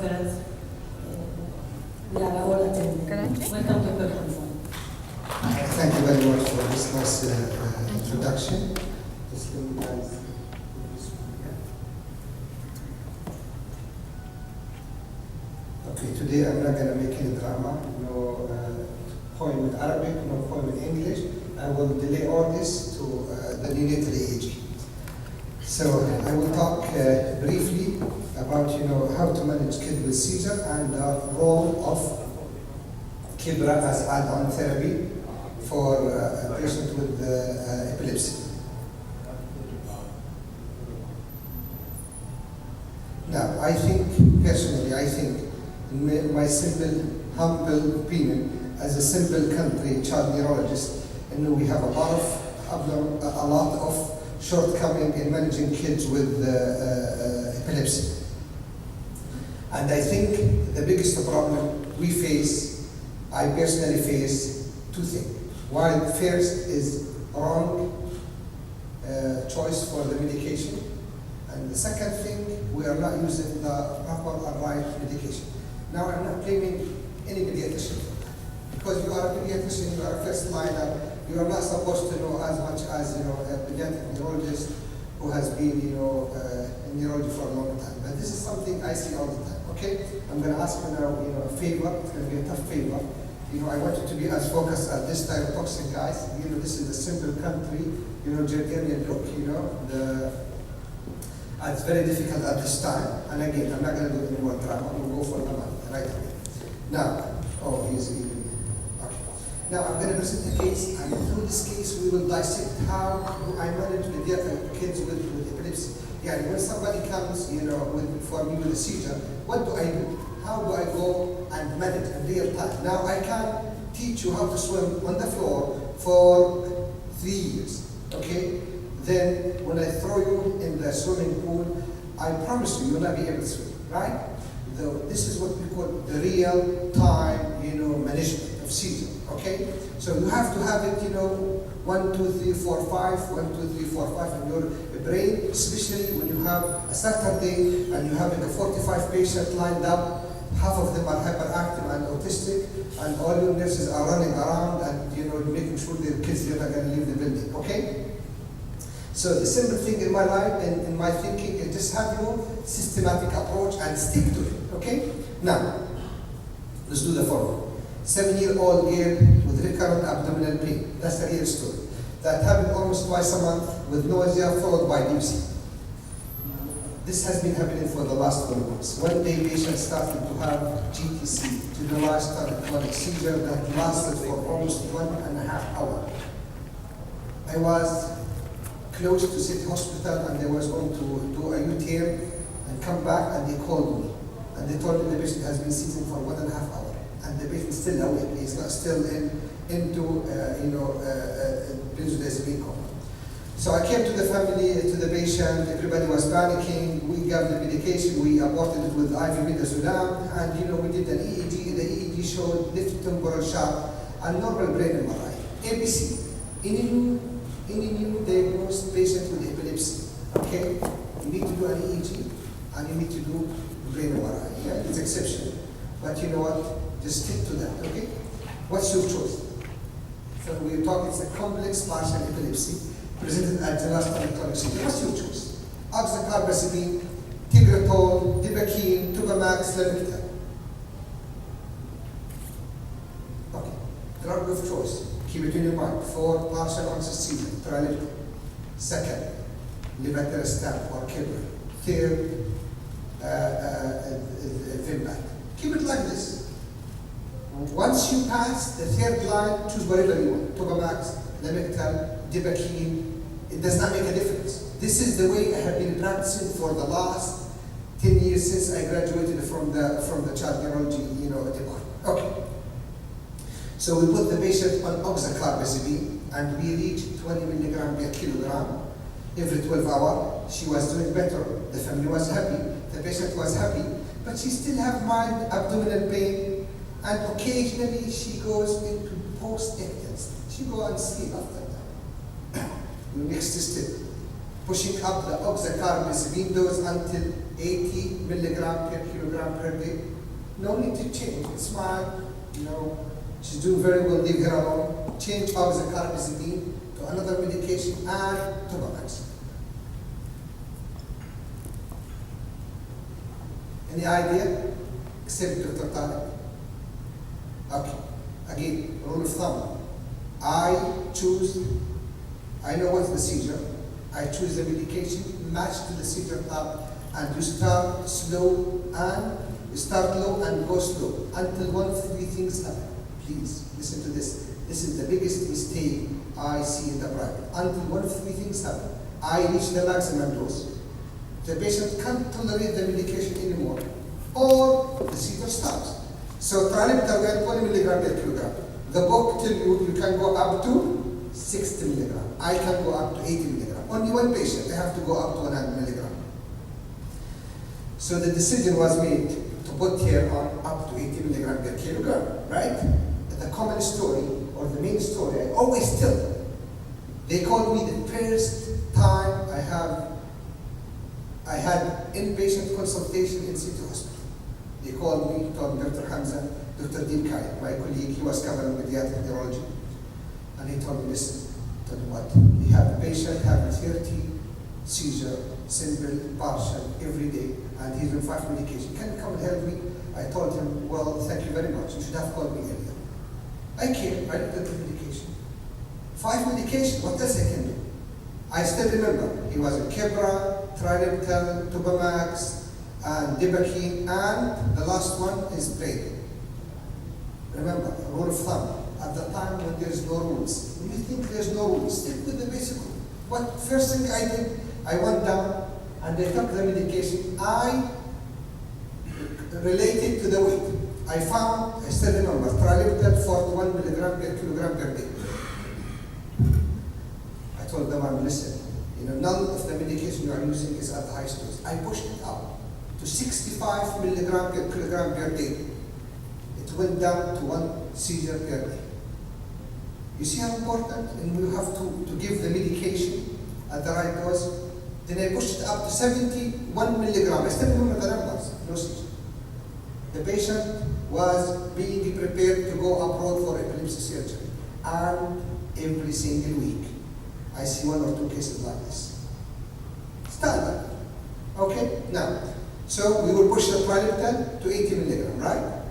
conference. We are all attending. Welcome to Dr. Hamza. Thank you very much for this nice introduction. Just let me guys. Okay, today I'm not going to make any drama, no poem in Arabic, no poem in English. I will delay all this to the neonatal age. So I will talk briefly about how to manage kids with seizure and the role of Kibra as add-on therapy for a patient with epilepsy. Now, personally, I think, in my simple, humble opinion, as a simple country child neurologist, we have a lot of shortcoming in managing kids with epilepsy. And I think the biggest problem I personally face two things. One, first is wrong choice for the medication. And the second thing, we are not using the proper or right medication. Now, I'm not blaming any pediatrician for that. Because you are a pediatrician, you are a first liner, you are not supposed to know as much as a pediatric neurologist who has been in neurology for a long time. But this is something I see all the time. Okay? I'm going to ask you now a favor. It's going to be a tough favor. I want you to be as focused as this thyrotoxin, guys. This is a simple country, Jordanian look, it's very difficult at this time. And again, I'm not going to do any more drama. We'll go for the money right away. Now, okay. Now I'm going to present a case, and through this case, we will dissect how I manage pediatric kids with epilepsy. When somebody comes, for me with a seizure, what do I do? How do I go and manage in real time? Now I can teach you how to swim on the floor for 3 years, okay? Then when I throw you in the swimming pool, I promise you, you'll not be able to swim, right? This is what we call the real time, management of seizure, okay? So you have to have it, 1, 2, 3, 4, 5, 1, 2, 3, 4, 5 in your brain, especially when you have a Saturday and you're having a 45 patient lined up. Half of them are hyperactive and autistic, and all your nurses are running around and making sure their kids are not going to leave the building. Okay? So the simple thing in my life and in my thinking is just have your systematic approach and stick to it. Okay? Now, let's do the following. 7-year-old girl with recurrent abdominal pain. That's the real story. That happened almost twice a month with nausea followed by dipsy. This has been happening for the last 1 month. One day, patient started to have GTC, generalized tonic seizure, that lasted for almost 1.5 hours. I was close to City Hospital, and they was going to do a U-turn and come back, and they called me. And they told me the patient has been seizing for 1.5 hours, and the patient is still awake. He's not still into benzodiazepine coma. So I came to the family, to the patient, everybody was panicking, we gave the medication, we aborted it with IV midazolam, and we did an EEG, the EEG showed left temporal shock and normal brain MRI. ABC, any new diagnosed patient with epilepsy, okay? You need to do an EEG and you need to do brain MRI, yeah? It's exceptional. But you know what, just stick to that, okay? What's your choice? So we're talking, it's a complex partial epilepsy, presented at the last tonic seizure. What's your choice? Oxycarbazepine, Tigretol, Dibakine, Tubamax, Levetiracetam. Okay. Drug of choice. Keep it in your mind. For partial onset seizure, Tralipton. Second, Levetiracetam or Kibra. Third, Vimpat. Keep it like this. Once you pass the third line, choose whatever you want. Tubamax, Levetiracetam, Dibakine, it does not make a difference. This is the way I have been practicing for the last 10 years since I graduated from the child neurology, department. Okay. So we put the patient on oxycarbazepine, and we reached 20 milligram per kilogram every 12 hours. She was doing better. The family was happy. The patient was happy, but she still have mild abdominal pain, and occasionally she goes into post-ictal. She go and sleep after that. Next step, pushing up the oxycarbazepine dose until 80 milligram per kilogram per day. No need to change. It's fine. You know, she's doing very well. Leave her alone. Change oxycarbazepine to another medication and Tobamax. Any idea? Except Dr. Tariq. Okay. Again, rule of thumb. I know what's the seizure. I choose the medication matched to the seizure type, and you start slow and start low and go slow until one of three things happen. Please listen to this. This is the biggest mistake I see in the private. Until one of three things happen. I reach the maximum dose. The patient can't tolerate the medication anymore, or the seizure stops. So Levetiracetam 20 milligram per kilogram. The book tells you can go up to 60 milligram. I can go up to 80 milligram. Only one patient, I have to go up to 100 milligram. So the decision was made to put her on up to 80 milligram per kilogram, right? The common story, or the main story, I always tell. They called me the first time I had inpatient consultation in City Hospital. They called me, told Dr. Hamza, Dr. Dimkai, my colleague, he was covering pediatric neurology, and he told me, listen, tell me what, we have a patient having 30 seizure, simple, partial, every day, and he's on 5 medication. Can you come and help me? I told him, well, thank you very much. You should have called me earlier. I came, I looked at the medication. 5 medication, what else I can do? I still remember, he was on Kebra, Levetiracetam, Tobamax, and Dibakine, and the last one is Brady. Remember, a rule of thumb, at the time when there's no rules. When you think there's no rules, stick with the basic rule. What first thing I did, I went down and I took the medication. I related to the weight. I still remember, Levetiracetam 41 milligram per kilogram per day. I told them, listen, none of the medication you are using is at the highest dose. I pushed it up to 65 milligram per kilogram per day. It went down to 1 seizure per day. You see how important? And you have to give the medication at the right dose. Then I pushed it up to 71 milligram. I still remember the numbers, no seizure. The patient was being prepared to go abroad for epilepsy surgery. And every single week, I see 1 or 2 cases like this. Standard. Okay? Now, so we will push the Levetiracetam to 80 milligram, right?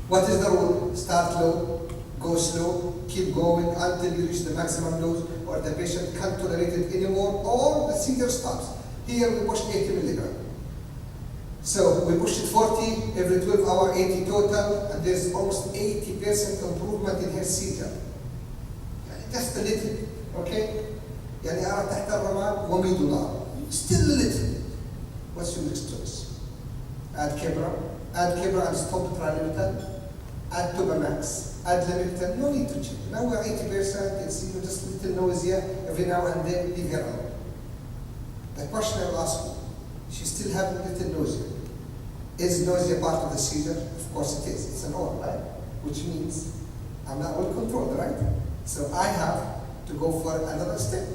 What is the rule? Start low, go slow, keep going until you reach the maximum dose, or the patient can't tolerate it anymore, or the seizure stops. Here we push 80 milligram. So we pushed it 40, every 12 hour, 80 total, and there's almost 80% improvement in her seizure. Just a little, okay? يعني أرى تحت الرماد وميد نار. Still a little. What's your next choice? Add Kebra and stop Levetiracetam. Add Tobamax. Add Levetiracetam. No need to change. Now we're 80%. It's just a little nausea every now and then. Leave her alone. The question I will ask you: she's still having little nausea. Is nausea part of the seizure? Of course it is. It's an oral, right? Which means I'm not well controlled, right? So I have to go for another step.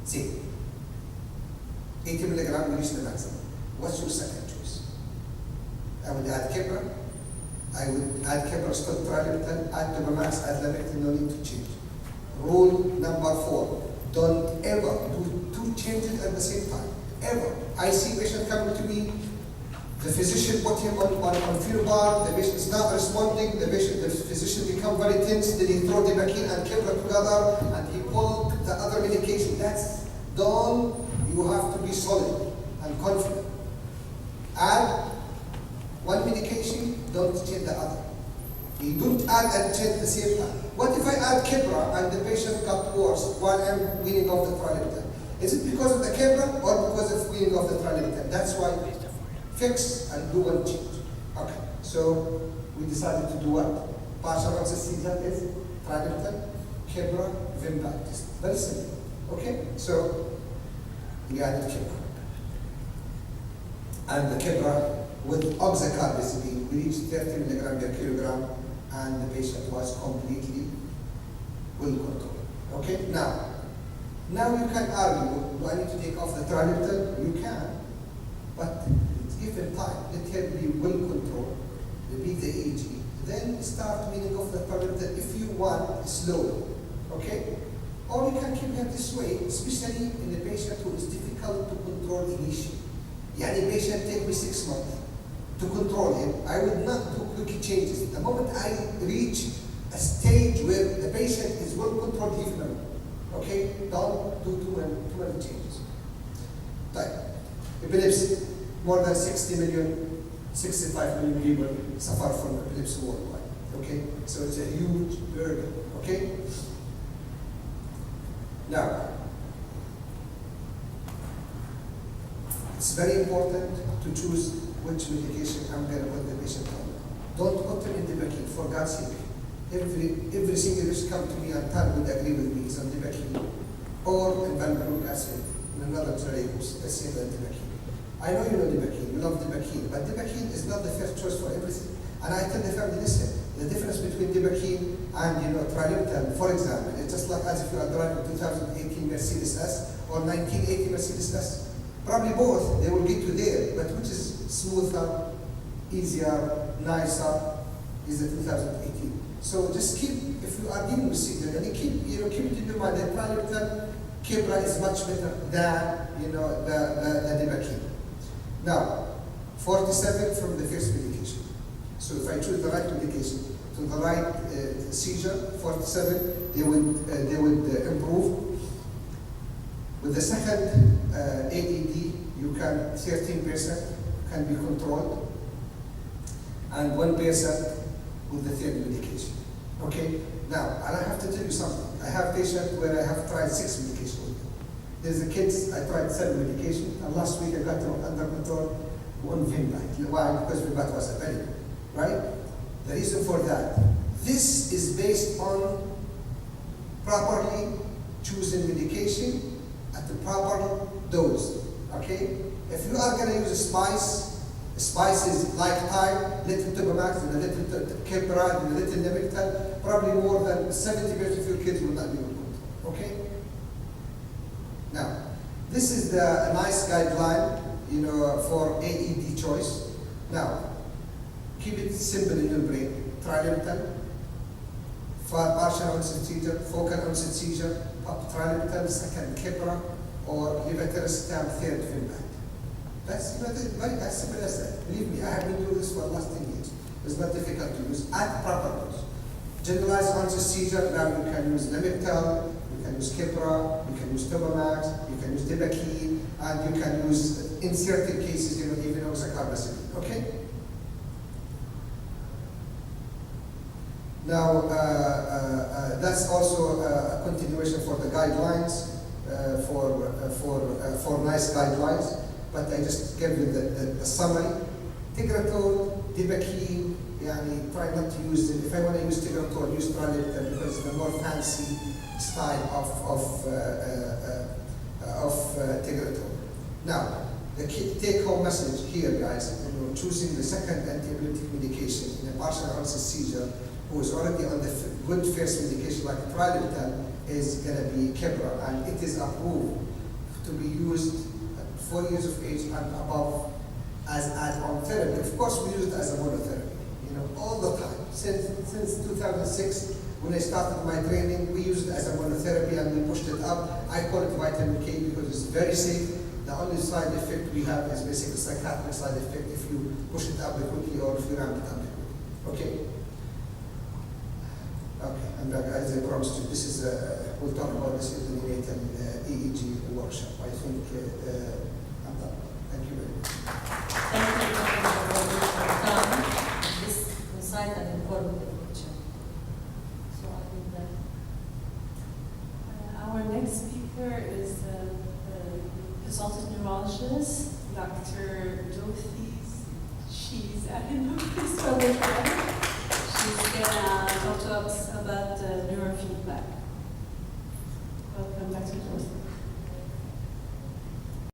See, 80 milligram will reach the maximum. What's your second choice? I would add Kebra. I would add Kebra, stop Levetiracetam, add Tobamax, add Levetiracetam, no need to change. Rule number 4, don't ever do 2 changes at the same time. Ever. I see patient coming to me, the physician put him on field bar, the patient is not responding, the physician become very tense, then he throw Dibakine and Kebra together, and he pulled the other medication. You have to be solid and confident. Add 1 medication, don't change the other. You don't add and change at the same time. What if I add Kebra and the patient got worse while I'm weaning off the Levetiracetam? Is it because of the Kebra or because of weaning off the Levetiracetam? That's why fix and do 1 change. Okay, so we decided to do what? Partial onset seizure is Levetiracetam, Kebra, Vimpat. Very simple. Okay, so we added Kebra. And the Kebra with oxycarbazepine, we reached 30 milligram per kilogram, and the patient was completely well controlled. Okay, now, Now you can argue, do I need to take off the trileptal? You can, but given time, let her be well controlled, the beta EEG, then start weaning off the trileptal if you want slowly, okay? Or you can keep her this way, especially in a patient who is difficult to control initially. Yani patient take me 6 months to control him. I would not do quick changes. The moment I reach a stage where the patient is well controlled, give him, okay? Don't do too many changes. Right. Epilepsy, more than 60 million, 65 million people suffer from epilepsy worldwide, okay? So it's a huge burden, okay? Now, it's very important to choose which medication I'm going to put the patient on. Don't put them in Dibakine, for God's sake. Every single patient come to me and Tan would agree with me is on Dibakine or in valproic acid, in another Tragus, let's say the Dibakine. I know you know Dibakine, you love Dibakine, but Dibakine is not the first choice for everything. And I tell the family, listen, the difference between Dibakine and trileptal, for example, it's just like as if you are driving 2018 Mercedes S or 1980 Mercedes S. Probably both, they will get you there, but which is smoother, easier, nicer is the 2018. So just keep, if you are dealing with seizure, then keep it in your mind that trileptal Kibra is much better than the Dibakine. Now, 47 from the first medication. So if I choose the right medication to the right seizure, 47, they would improve. With the second AED, you can 13% can be controlled, and 1% with the third medication. Okay. Now, and I have to tell you something. I have patients where I have tried 6 medications with them. There's a kids I tried 7 medications, and last week I got them under control on Vinlight. Why? Because Vinlight was available. Right? The reason for that, this is based on properly choosing medication at the proper dose. Okay? If you are going to use a spice is like time, little Tobamax and a little Kepra and a little Nemettal, probably more than 70% of your kids will not be able to control. Okay? Now, this is the nice guideline, for AED choice. Now, keep it simple in your brain. Trileptal, partial onset seizure, focal onset seizure, trileptal, second Kepra, or Levetiracetam, third Vinlight. That's as simple as that. Believe me, I have been doing this for the last 10 years. It's not difficult to use at proper dose. Generalized onset seizure, now you can use Nemettal, you can use Kepra, you can use Tobamax, you can use Dibakine, and you can use, in certain cases, even oxycarbazepine. Okay? Now, that's also a continuation for the guidelines, for nice guidelines. But I just gave you the summary. Tegretol, Dibakine, try not to use it. If I want to use Tegretol, use trileptal because it's the more fancy style of Tegretol. Now, the take-home message here, guys, choosing the second antiepileptic medication in a partial onset seizure who is already on the good first medication like trileptal is going to be Kepra, and it is approved to be used 4 years of age and above as add-on therapy. Of course, we use it as a monotherapy, all the time. Since 2006, when I started my training, we used it as a monotherapy and we pushed it up. I call it vitamin K because it's very safe. The only side effect we have is basically psychiatric side effect if you push it up quickly or if you ramp it up quickly. Okay? Okay, and as I promised you, this is we'll talk about this in the neonatal EEG workshop. I think I'm done. Thank you very much. Thank you very much for this insight and informative lecture. So I think that our next speaker is consultant neurologist, Dr. Dorothy. She's at She's gonna talk to us about neurofeedback. Welcome, Dr. Dorothy.